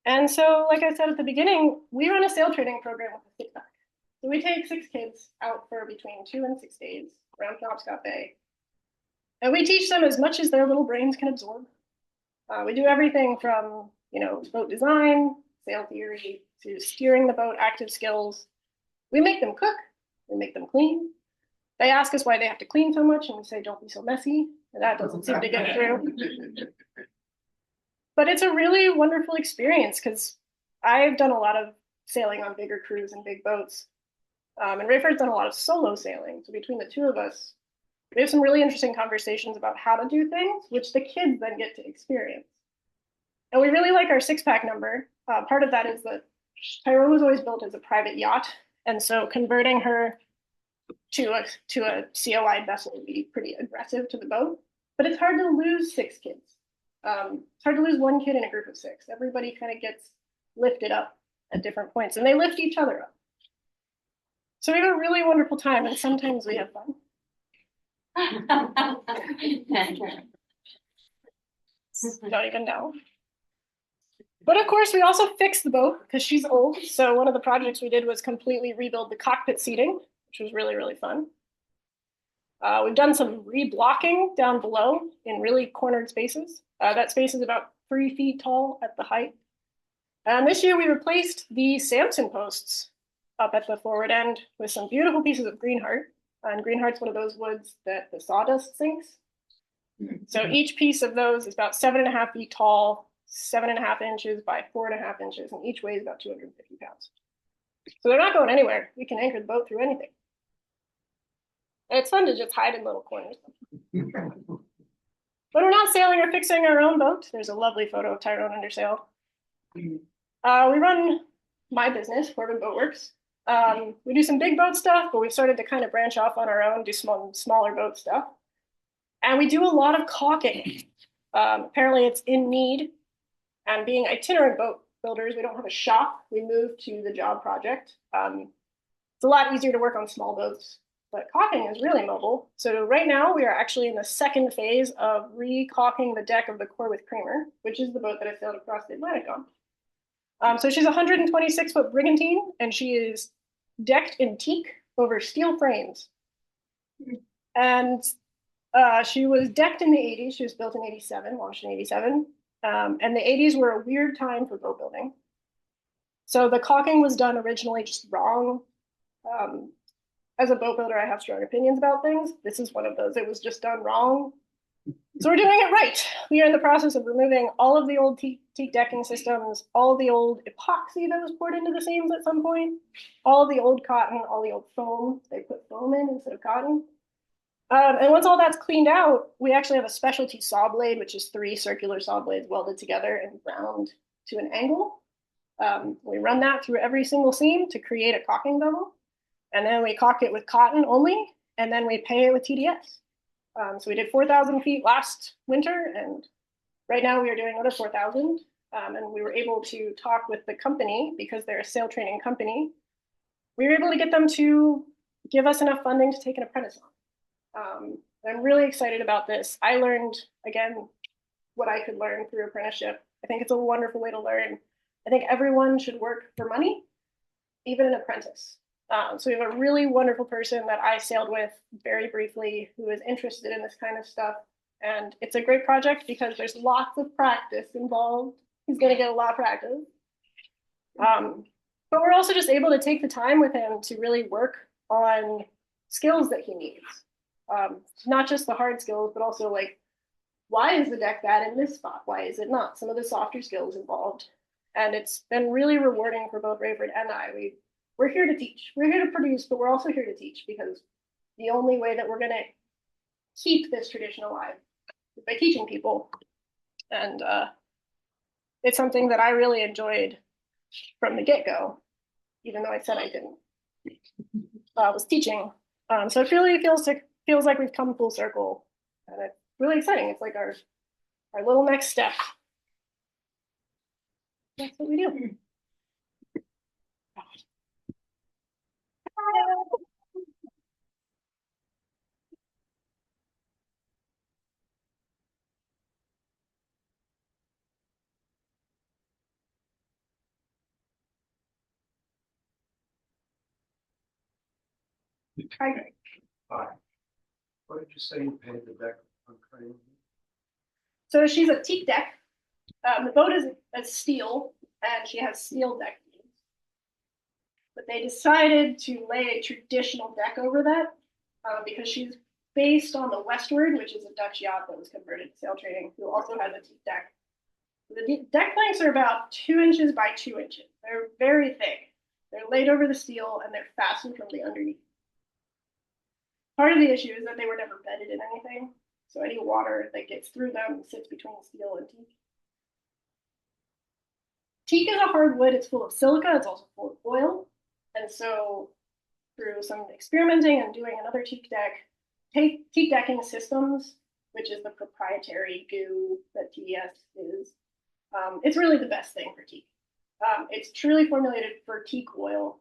And so, like I said at the beginning, we run a sail training program with the stick-back. So we take 6 kids out for between 2 and 6 days around Penobscot Bay. And we teach them as much as their little brains can absorb. We do everything from, boat design, sail theory, to steering the boat, active skills. We make them cook, we make them clean. They ask us why they have to clean so much, and we say, don't be so messy. And that doesn't seem to get through. But it's a really wonderful experience because I've done a lot of sailing on bigger crews and big boats. And Rayford's done a lot of solo sailing. So between the two of us, we have some really interesting conversations about how to do things, which the kids then get to experience. And we really like our 6-pack number. Part of that is that Tyrone was always built as a private yacht. And so converting her to a COI vessel would be pretty aggressive to the boat. But it's hard to lose 6 kids. It's hard to lose 1 kid in a group of 6. Everybody kind of gets lifted up at different points, and they lift each other up. So we have a really wonderful time, and sometimes we have fun. Don't even know. But of course, we also fixed the boat because she's old. So one of the projects we did was completely rebuild the cockpit seating, which was really, really fun. We've done some reblocking down below in really cornered spaces. That space is about 3 feet tall at the height. And this year we replaced the Samson posts up at the forward end with some beautiful pieces of greenheart. And greenheart's one of those woods that the sawdust sinks. So each piece of those is about 7.5 feet tall, 7.5 inches by 4.5 inches, and each weighs about 250 pounds. So they're not going anywhere. We can anchor the boat through anything. And it's fun to just hide in little corners. When we're not sailing or fixing our own boat, there's a lovely photo of Tyrone under sail. We run my business, Corbin Boatworks. We do some big boat stuff, but we've started to kind of branch off on our own, do smaller boat stuff. And we do a lot of caulking. Apparently it's in need. And being itinerant boat builders, we don't have a shop. We moved to the job project. It's a lot easier to work on small boats, but caulking is really mobile. So right now we are actually in the 2nd phase of re-caulking the deck of the Corwith Creamer, which is the boat that I sailed across the Atlantic on. So she's a 126-foot brigantine, and she is decked in teak over steel frames. And she was decked in the 80s. She was built in 87, launched in 87. And the 80s were a weird time for boat building. So the caulking was done originally just wrong. As a boat builder, I have strong opinions about things. This is one of those. It was just done wrong. So we're doing it right. We are in the process of removing all of the old teak decking systems, all of the old epoxy that was poured into the seams at some point, all of the old cotton, all the old foam. They put foam in instead of cotton. And once all that's cleaned out, we actually have a specialty saw blade, which is 3 circular saw blades welded together and ground to an angle. We run that through every single seam to create a caulking bevel. And then we caulk it with cotton only, and then we pay it with TDS. So we did 4,000 feet last winter, and right now we are doing another 4,000. And we were able to talk with the company because they're a sail training company. We were able to get them to give us enough funding to take an apprentice on. I'm really excited about this. I learned, again, what I could learn through apprenticeship. I think it's a wonderful way to learn. I think everyone should work for money, even an apprentice. So we have a really wonderful person that I sailed with very briefly who is interested in this kind of stuff. And it's a great project because there's lots of practice involved. He's going to get a lot of practice. But we're also just able to take the time with him to really work on skills that he needs. Not just the hard skills, but also like, why is the deck bad in this spot? Why is it not? Some of the softer skills involved. And it's been really rewarding for both Rayford and I. We're here to teach. We're here to produce, but we're also here to teach because the only way that we're going to keep this tradition alive is by teaching people. And it's something that I really enjoyed from the get-go, even though I said I didn't. Was teaching. So it really feels like we've come full circle, and it's really exciting. It's like our little next step. That's what we do. Hi. Hi. What did you say you paid the deck on crane? So she's a teak deck. The boat is a steel, and she has steel deck beams. But they decided to lay a traditional deck over that because she's based on the Westward, which is a Dutch yacht that was converted to sail trading, who also has a teak deck. The deck planks are about 2 inches by 2 inches. They're very thick. They're laid over the steel and they're fastened from the underneath. Part of the issue is that they were never bedded in anything. So any water that gets through them sits between steel and teak. Teak is a hard wood. It's full of silica. It's also full of oil. And so through some experimenting and doing another teak deck, teak decking systems, which is the proprietary goo that TDS is, it's really the best thing for teak. It's truly formulated for teak oil,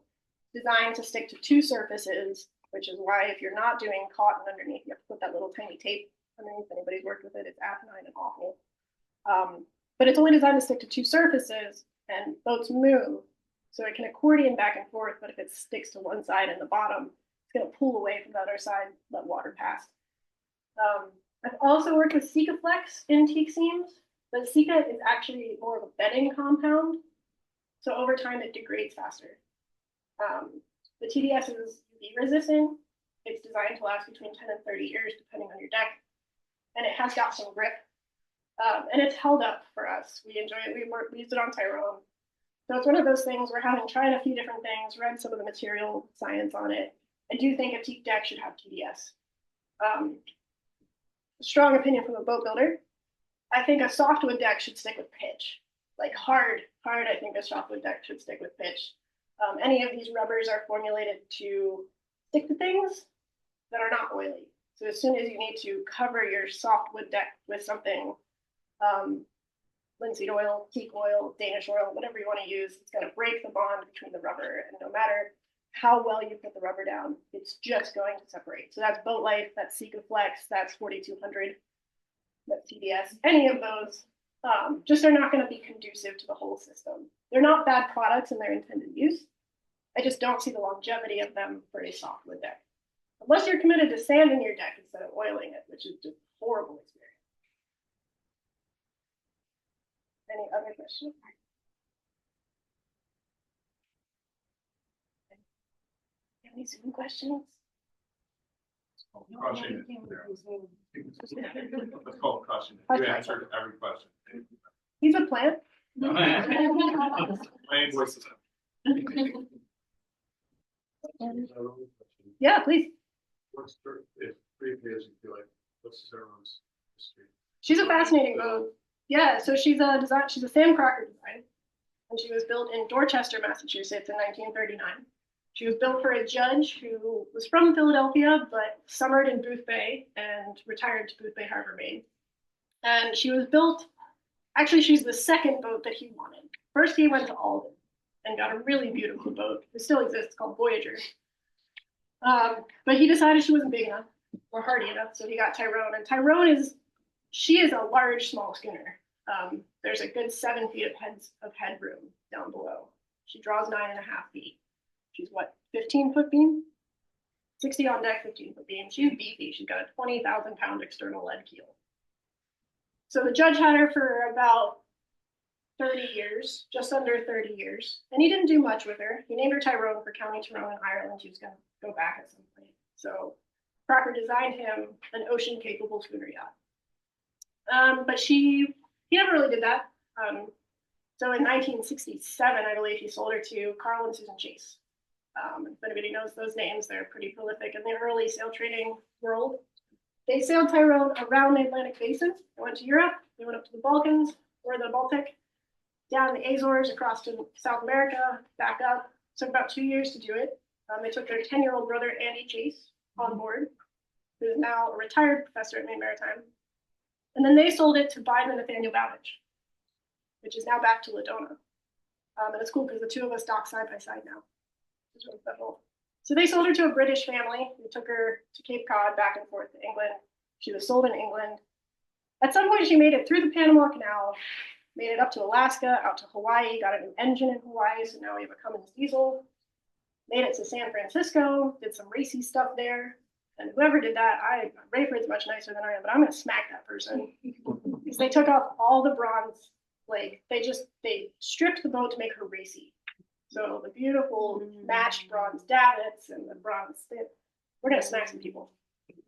designed to stick to 2 surfaces, which is why if you're not doing cotton underneath, you have to put that little tiny tape underneath. If anybody's worked with it, it's asinine and awful. But it's only designed to stick to 2 surfaces, and boats move, so it can accordion back and forth, but if it sticks to one side and the bottom, it's going to pull away from the other side, let water pass. I've also worked with Sikaflex in teak seams, but Sika is actually more of a bedding compound, so over time it degrades faster. The TDS is UV resistant. It's designed to last between 10 and 30 years, depending on your deck, and it has got some grip. And it's held up for us. We enjoy it. We used it on Tyrone. So it's one of those things we're having tried a few different things, read some of the material science on it. I do think a teak deck should have TDS. Strong opinion from a boat builder. I think a softwood deck should stick with pitch. Like hard, I think a softwood deck should stick with pitch. Any of these rubbers are formulated to stick to things that are not oily. So as soon as you need to cover your softwood deck with something, linseed oil, teak oil, Danish oil, whatever you want to use, it's going to break the bond between the rubber. And no matter how well you put the rubber down, it's just going to separate. So that's Boat Life, that's Sikaflex, that's 4200, that's TDS. Any of those just are not going to be conducive to the whole system. They're not bad products in their intended use. I just don't see the longevity of them for a softwood deck. Unless you're committed to sanding your deck instead of oiling it, which is just a horrible experience. Any other questions? Any Zoom questions? Crushing it. Let's call it crushing it. You answered every question. He's a plant. My voice is up. Yeah, please. What's the, if briefly as you feel like, what's Tyrone's history? She's a fascinating boat. Yeah, so she's a Sam Crocker design, and she was built in Dorchester, Massachusetts in 1939. She was built for a judge who was from Philadelphia, but summered in Booth Bay and retired to Booth Bay Harbor, Maine. And she was built, actually, she's the second boat that he wanted. First, he went to Alden and got a really beautiful boat. It still exists, called Voyager. But he decided she wasn't big enough or hardy enough, so he got Tyrone. And Tyrone she is a large, small schooner. There's a good 7 feet of headroom down below. She draws 9.5 feet. She's what, 15-foot beam? 60 on deck, 15-foot beam. She's beefy. She's got a 20,000 pound external lead keel. So the judge had her for about 30 years, just under 30 years. And he didn't do much with her. He named her Tyrone for County Tyrone in Ireland. She was going to go back at some point. So Crocker designed him an ocean-capable schooner yacht. But he never really did that. So in 1967, I believe he sold her to Carl and Susan Chase. If anybody knows those names, they're pretty prolific in the early sail trading world. They sailed Tyrone around the Atlantic Basin. They went to Europe, they went up to the Balkans or the Baltic, down the Azores, across to South America, back up. It took about 2 years to do it. They took their 10-year-old brother, Andy Chase, on board, who is now a retired professor at Maine Maritime. And then they sold it to Biden and Nathaniel Bowditch, which is now back to Ladona. And it's cool because the two of us dock side by side now. It's really special. So they sold her to a British family who took her to Cape Cod, back and forth to England. She was sold in England. At some point, she made it through the Panama Canal, made it up to Alaska, out to Hawaii, got a new engine in Hawaii, so now we have a Cummins diesel. Made it to San Francisco, did some racy stuff there. And whoever did that, Rayford's much nicer than I am, but I'm going to smack that person. Because they took off all the bronze Like they stripped the boat to make her racy. So the beautiful matched bronze davits and the bronze, we're gonna smack some people.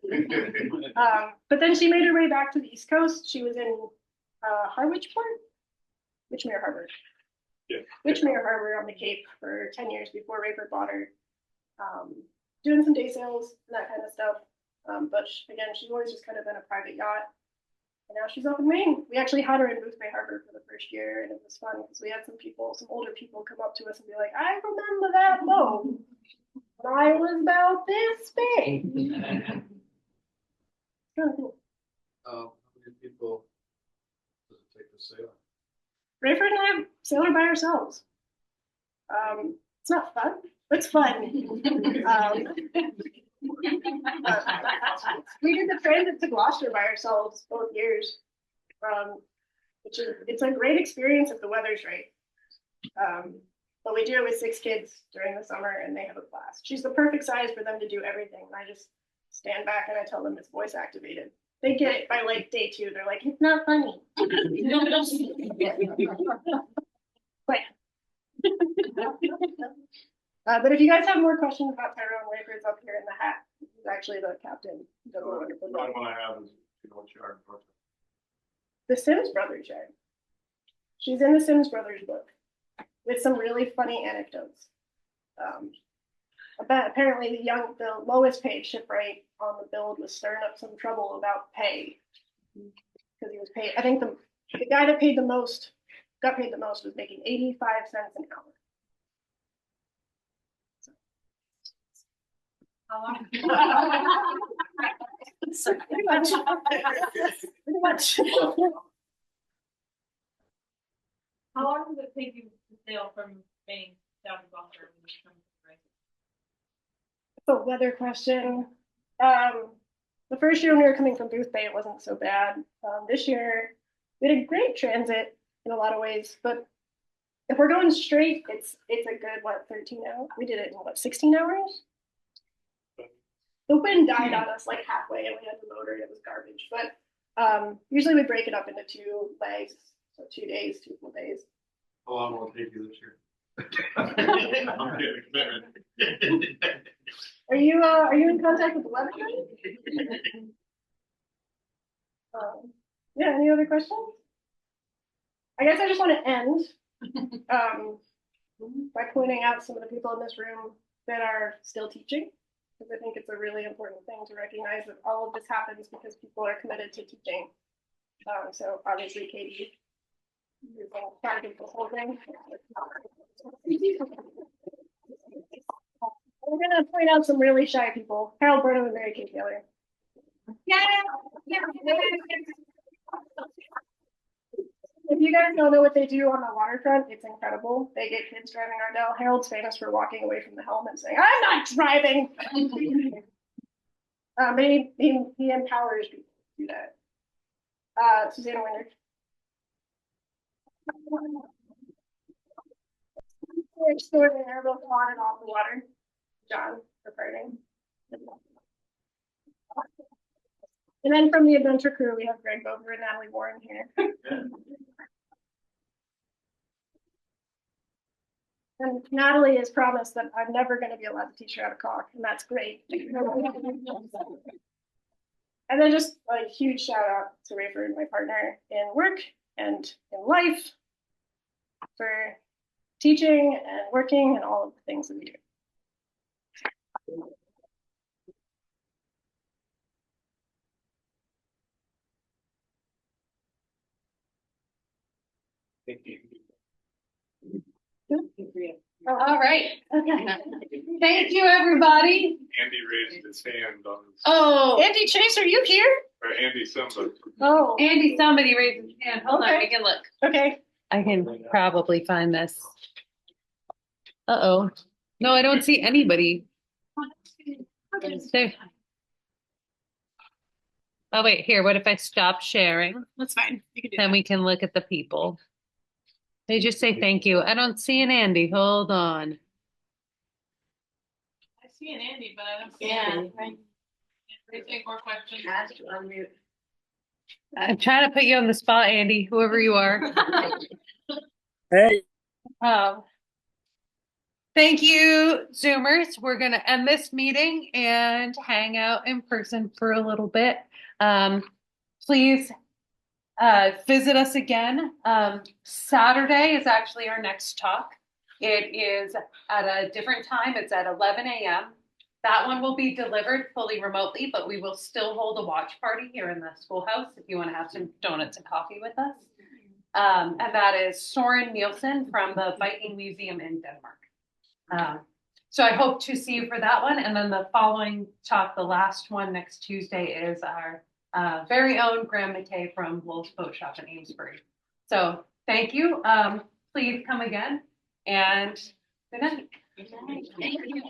But then she made her way back to the East Coast. She was in Harwichport, Witchmere Harbor. Yeah. Witchmere Harbor on the Cape for 10 years before Raper bought her. Doing some day sails and that kind of stuff. But again, she's always just kind of been a private yacht. And now she's up in Maine. We actually had her in Booth Bay Harbor for the first year, and it was fun because we had some older people come up to us and be like, I remember that boat when I was about this big. Kind of cool. How many people does it take to sail? Rayford and I sail her by ourselves. It's not fun, but it's fun. We did the transit to Gloucester by ourselves both years, it's a great experience if the weather's right. But we do it with 6 kids during the summer, and they have a blast. She's the perfect size for them to do everything. And I just stand back and I tell them it's voice activated. They get it by like day 2. They're like, it's not funny. But if you guys have more questions about Tyrone, Rayford's up here in the hat. He's actually the captain. The one I have is, what you are. The Sims Brothers yard. She's in the Sims Brothers book with some really funny anecdotes. Apparently the lowest paid shipwright on the build was stirring up some trouble about pay because he was paid. I think the guy that got paid the most was making 85 cents an hour. How long? Pretty much. Pretty much. How long does it take you to sail from Maine down to Gloucester? It's a weather question. The first year when we were coming from Booth Bay, it wasn't so bad. This year, we had a great transit in a lot of ways, but if we're going straight, it's a good, 13 hours? We did it in 16 hours? The wind died on us like halfway and we had to motor and it was garbage. But usually we break it up into 2 legs, so 2 days, 2 full days. How long will it take you this year? I'm getting a commitment. Are you in contact with the weather? Yeah, any other questions? I guess I just want to end by pointing out some of the people in this room that are still teaching, because I think it's a really important thing to recognize that all of this happens because people are committed to teaching. So obviously Katie is part of this whole thing. We're gonna point out some really shy people. Harold Burnham and Mary Kay Taylor. If you guys don't know what they do on the waterfront, it's incredible. They get kids driving Ardell. Harold's famous for walking away from the helm and saying, I'm not driving. He empowers people to do that. Susanna Winter. Extraordinary, both on and off the water. John, for parting. And then from the adventure crew, we have Greg Bover and Natalie Warren here. And Natalie has promised that I'm never going to be allowed to teach her how to caulk, and that's great. And then just a huge shout out to Rayford, my partner in work and in life, for teaching and working and all of the things that we do. Thank you. All right. Okay. Thank you, everybody. Andy raised his hand on his, Oh, Andy Chase, are you here? or Andy somebody. Oh, Andy, somebody raised his hand. Hold on, Okay. we can look. okay. I can probably find this. Uh-oh. No, I don't see anybody. There. Oh, wait, here, what if I stop sharing? That's fine. You can do Then we can look at the people. They just say thank you. I don't see an Andy. Hold on. I see an Andy, but I don't see Yeah. Andy. Can we take more questions? Has to unmute. I'm trying to put you on the spot, Andy, whoever you are. Hey, Um, thank you, Zoomers. We're going to end this meeting and hang out in person for a little bit. Please visit us again. Saturday is actually our next talk. It is at a different time. It's at 11 a.m. That one will be delivered fully remotely, but we will still hold a watch party here in the schoolhouse if you want to have some donuts and coffee with us. And that is Soren Nielsen from the Viking Museum in Denmark. So I hope to see you for that one. And then the following talk, the last one next Tuesday, is our very own Graham McKay from Wolf's Boat Shop in Amesbury. So thank you. Please come again and good night. Thank you.